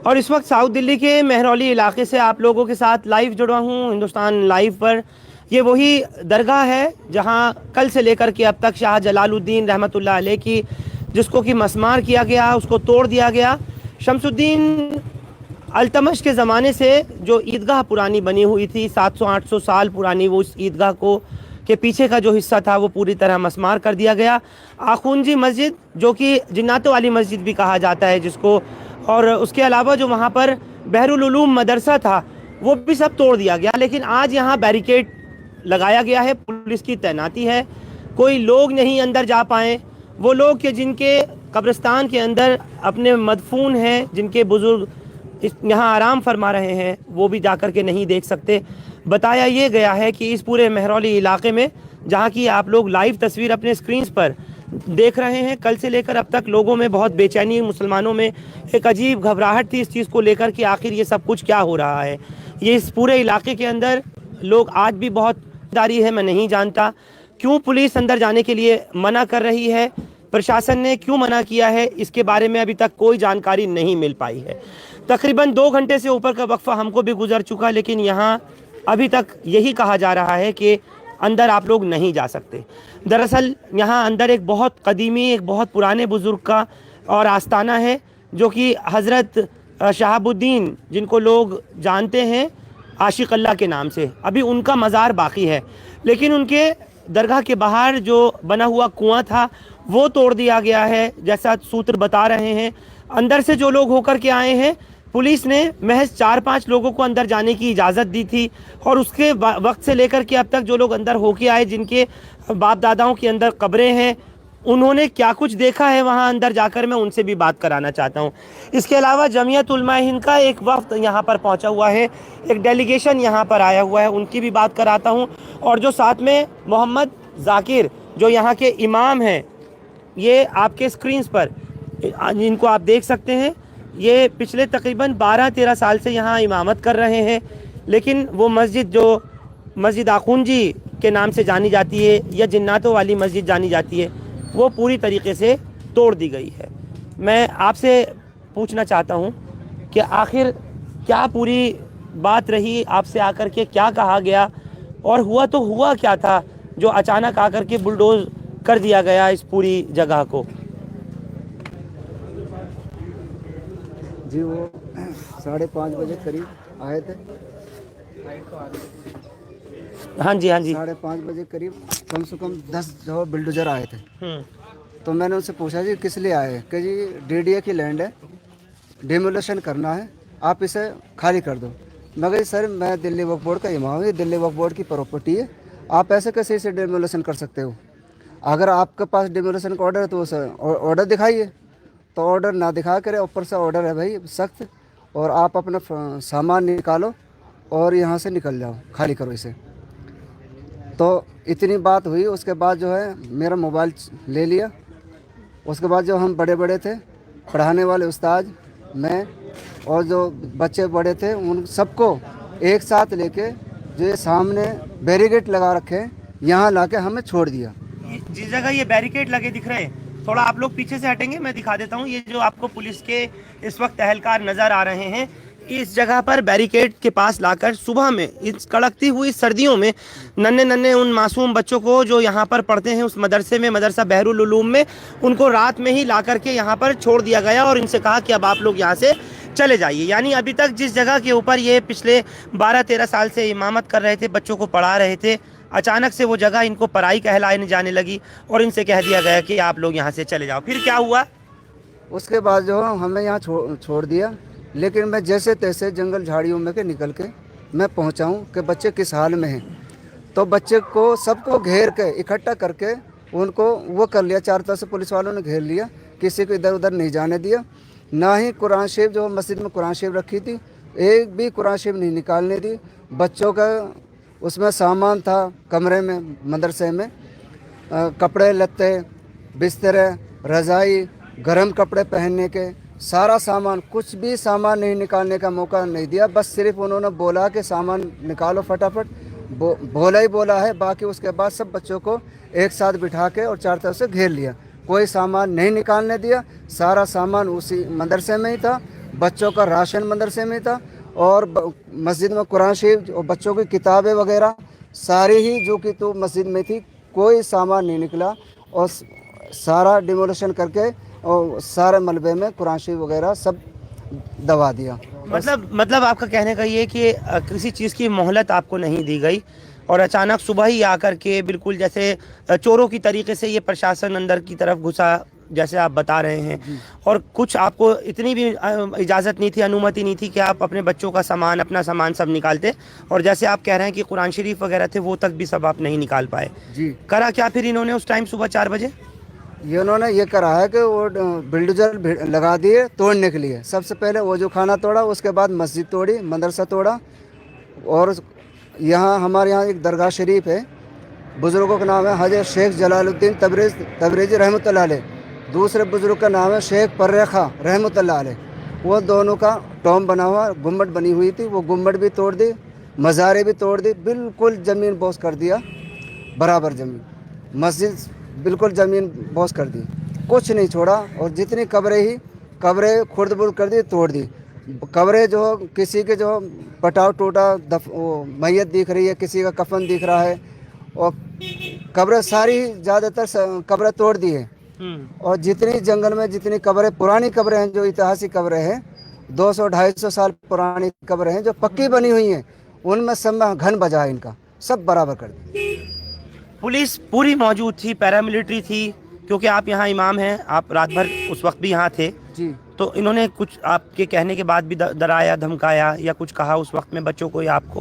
और इस वक्त साउथ दिल्ली के महरौली इलाके से आप लोगों के साथ लाइव जुड़ा हूँ हिंदुस्तान लाइव पर। ये वही दरगाह है जहाँ कल से लेकर के अब तक शाह जलालुद्दीन रहमतुल्लाह अलैह की, जिसको कि मसमार किया गया, उसको तोड़ दिया गया। शमसुद्दीन अल्तमश के ज़माने से जो ईदगाह पुरानी बनी हुई थी, 700-800 साल पुरानी, वो इस ईदगाह को के पीछे का जो हिस्सा था वो पूरी तरह मसमार कर दिया गया। आखूंजी मस्जिद, जो कि जिन्नातों वाली मस्जिद भी कहा जाता है जिसको, और उसके अलावा जो वहाँ पर बहरुल उलूम मदरसा था वो भी सब तोड़ दिया गया। लेकिन आज यहाँ बैरिकेड लगाया गया है, पुलिस की तैनाती है, कोई लोग नहीं अंदर जा पाए। वो लोग के जिनके कब्रिस्तान के अंदर अपने मदफून हैं, जिनके बुज़ुर्ग यहाँ आराम फरमा रहे हैं, वो भी जाकर के नहीं देख सकते। बताया ये गया है कि इस पूरे महरौली इलाके में, जहाँ की आप लोग लाइव तस्वीर अपने स्क्रीन पर देख रहे हैं, कल से लेकर अब तक लोगों में बहुत बेचैनी, मुसलमानों में एक अजीब घबराहट थी इस चीज़ को लेकर कि आखिर ये सब कुछ क्या हो रहा है। ये इस पूरे इलाके के अंदर लोग आज भी बहुत दारी है। मैं नहीं जानता क्यों पुलिस अंदर जाने के लिए मना कर रही है, प्रशासन ने क्यों मना किया है, इसके बारे में अभी तक कोई जानकारी नहीं मिल पाई है। तकरीबन 2 घंटे से ऊपर का वक्फा हमको भी गुजर चुका, लेकिन यहाँ अभी तक यही कहा जा रहा है कि अंदर आप लोग नहीं जा सकते। दरअसल यहाँ अंदर एक बहुत कदीमी, एक बहुत पुराने बुज़ुर्ग का और आस्ताना है, जो कि हज़रत शहाबुद्दीन, जिनको लोग जानते हैं आशिक अल्लाह के नाम से, अभी उनका मज़ार बाकी है। लेकिन उनके दरगाह के बाहर जो बना हुआ कुआं था वो तोड़ दिया गया है, जैसा सूत्र बता रहे हैं। अंदर से जो लोग होकर के आए हैं, पुलिस ने महज 4-5 लोगों को अंदर जाने की इजाज़त दी थी, और उसके वक्त से लेकर के अब तक जो लोग अंदर होके आए, जिनके बाप दादाओं के अंदर कब्रें हैं, उन्होंने क्या कुछ देखा है वहाँ अंदर जाकर, मैं उनसे भी बात कराना चाहता हूँ। इसके अलावा जमीयत उलमा हिंद का एक वफ्द यहाँ पर पहुँचा हुआ है, एक डेलीगेशन यहाँ पर आया हुआ है, उनकी भी बात कराता हूँ। और जो साथ में मोहम्मद जाकिर, जो यहाँ के इमाम हैं, ये आपके स्क्रीन्स पर इनको आप देख सकते हैं, ये पिछले तकरीबन 12-13 साल से यहाँ इमामत कर रहे हैं। लेकिन वो मस्जिद, जो मस्जिद आखूंजी के नाम से जानी जाती है या जिन्नातों वाली मस्जिद जानी जाती है, वो पूरी तरीके से तोड़ दी गई है। मैं आपसे पूछना चाहता हूँ कि आखिर क्या पूरी बात रही, आपसे आकर के क्या कहा गया, और हुआ तो हुआ क्या था जो अचानक आकर के बुलडोज कर दिया गया इस पूरी जगह को। जी वो 5:30 बजे करीब आए थे। हाँ जी, हाँ जी। 5:30 बजे करीब कम से कम 10 जो बिल्डोजर आए थे। तो मैंने उनसे पूछा जी किस लिए आए, कि जी डीडीए की लैंड है, डिमोलेशन करना है, आप इसे खाली कर दो। मैं कहा सर, मैं दिल्ली वक्फ बोर्ड का इमाम हूँ, ये दिल्ली वक्फ बोर्ड की प्रॉपर्टी है, आप ऐसे कैसे इसे डिमोलेशन कर सकते हो? अगर आपके पास डिमोलेशन का ऑर्डर है तो उसे ऑर्डर दिखाइए। तो ऑर्डर ना दिखा करे, ऊपर से ऑर्डर है भाई सख्त, और आप अपना सामान निकालो और यहाँ से निकल जाओ, खाली करो इसे। तो इतनी बात हुई। उसके बाद जो है मेरा मोबाइल ले लिया। उसके बाद जो हम बड़े बड़े थे, पढ़ाने वाले उस्ताद, मैं और जो बच्चे बड़े थे, उन सबको एक साथ लेके जो ये सामने बैरिकेड लगा रखे हैं, यहाँ लाके हमें छोड़ दिया। जिस जगह ये बैरिकेड लगे दिख रहे हैं, थोड़ा आप लोग पीछे से हटेंगे, मैं दिखा देता हूँ। ये जो आपको पुलिस के इस वक्त एहलकार नज़र आ रहे हैं, इस जगह पर बैरिकेड के पास लाकर सुबह में, इस कड़कती हुई सर्दियों में, नन्हे नन्हे उन मासूम बच्चों को जो यहाँ पर पढ़ते हैं उस मदरसे में, मदरसा बहरुल उलूम में, उनको रात में ही ला करके यहाँ पर छोड़ दिया गया और इनसे कहा कि अब आप लोग यहाँ से चले जाइए। यानी अभी तक जिस जगह के ऊपर ये पिछले 12-13 साल से इमामत कर रहे थे, बच्चों को पढ़ा रहे थे, अचानक से वो जगह इनको पराई कहलाने जाने लगी और इनसे कह दिया गया कि आप लोग यहाँ से चले जाओ। फिर क्या हुआ? उसके बाद जो हमें यहाँ छोड़ दिया। लेकिन मैं जैसे तैसे जंगल झाड़ियों में के निकल के मैं पहुँचा हूँ कि बच्चे किस हाल में हैं। तो बच्चे को सबको घेर के इकट्ठा करके उनको वो कर लिया, चारों तरफ से पुलिस वालों ने घेर लिया, किसी को इधर उधर नहीं जाने दिया। ना ही कुरान शरीफ, जो मस्जिद में कुरान शरीफ रखी थी, एक भी कुरान शरीफ नहीं निकालने दी। बच्चों का उसमें सामान था कमरे में, मदरसे में, कपड़े लत्ते, बिस्तर, रज़ाई, गर्म कपड़े पहनने के सारा सामान, कुछ भी सामान नहीं निकालने का मौका नहीं दिया। बस सिर्फ उन्होंने बोला कि सामान निकालो फटाफट, बोला ही बोला है। बाकी उसके बाद सब बच्चों को एक साथ बिठा के और चारों तरफ से घेर लिया। कोई सामान नहीं निकालने दिया। सारा सामान उसी मदरसे में ही था, बच्चों का राशन मदरसे में था, और मस्जिद में कुरान शरीफ और बच्चों की किताबें वगैरह सारी ही जो कि तो मस्जिद में थी, कोई सामान नहीं निकला। और सारा डिमोलिशन करके और सारे मलबे में कुरान शरीफ वगैरह सब दबा दिया। मतलब आपका कहने का ये कि किसी चीज़ की मोहलत आपको नहीं दी गई और अचानक सुबह ही आकर के बिल्कुल जैसे चोरों की तरीके से ये प्रशासन अंदर की तरफ घुसा, जैसे आप बता रहे हैं। और कुछ आपको इतनी भी इजाज़त नहीं थी, अनुमति नहीं थी कि आप अपने बच्चों का सामान, अपना सामान सब निकालते। और जैसे आप कह रहे हैं कि कुरान शरीफ वगैरह थे वो तक भी सब आप नहीं निकाल पाए। जी। करा क्या फिर इन्होंने उस टाइम सुबह 4 बजे? ये उन्होंने ये करा है कि वो बिल्डोजर लगा दिए तोड़ने के लिए। सबसे पहले वो जो खाना तोड़ा, उसके बाद मस्जिद तोड़ी, मदरसा तोड़ा। और यहाँ हमारे यहाँ एक दरगाह शरीफ है, बुज़ुर्गों का नाम है हज़रत शेख जलालुद्दीन तबरेज़ी रहमतुल्लाह अलैह। दूसरे बुज़ुर्ग का नाम है शेख पर्रेखा रहमतुल्लाह अलैह। वो दोनों का टॉम बना हुआ गुम्बद बनी हुई थी, वो गुम्बद भी तोड़ दी, मज़ारे भी तोड़ दी, बिल्कुल ज़मीन बोस कर दिया, बराबर ज़मीन। मस्जिद बिल्कुल ज़मीन बोस कर दी, कुछ नहीं छोड़ा। और जितनी कब्रें खुर्द बुर्द कर दी, तोड़ दी। कब्रें जो किसी के जो पटाव टूटा मैयत दिख रही है, किसी का कफन दिख रहा है, और कब्रें सारी ज़्यादातर कब्रें तोड़ दी है। और जितनी जंगल में जितनी कब्रें, पुरानी कब्रें हैं, जो ऐतिहासिक कब्रें हैं, 200-250 साल पुरानी कब्रें हैं जो पक्की बनी हुई हैं, उनमें सब में घन बजा है, इनका सब बराबर कर दी। पुलिस पूरी मौजूद थी, पैरामिलिट्री थी, क्योंकि आप यहाँ इमाम हैं, आप रात भर उस वक्त भी यहाँ थे। जी। तो इन्होंने कुछ आपके कहने के बाद भी डराया, धमकाया या कुछ कहा उस वक्त में बच्चों को या आपको?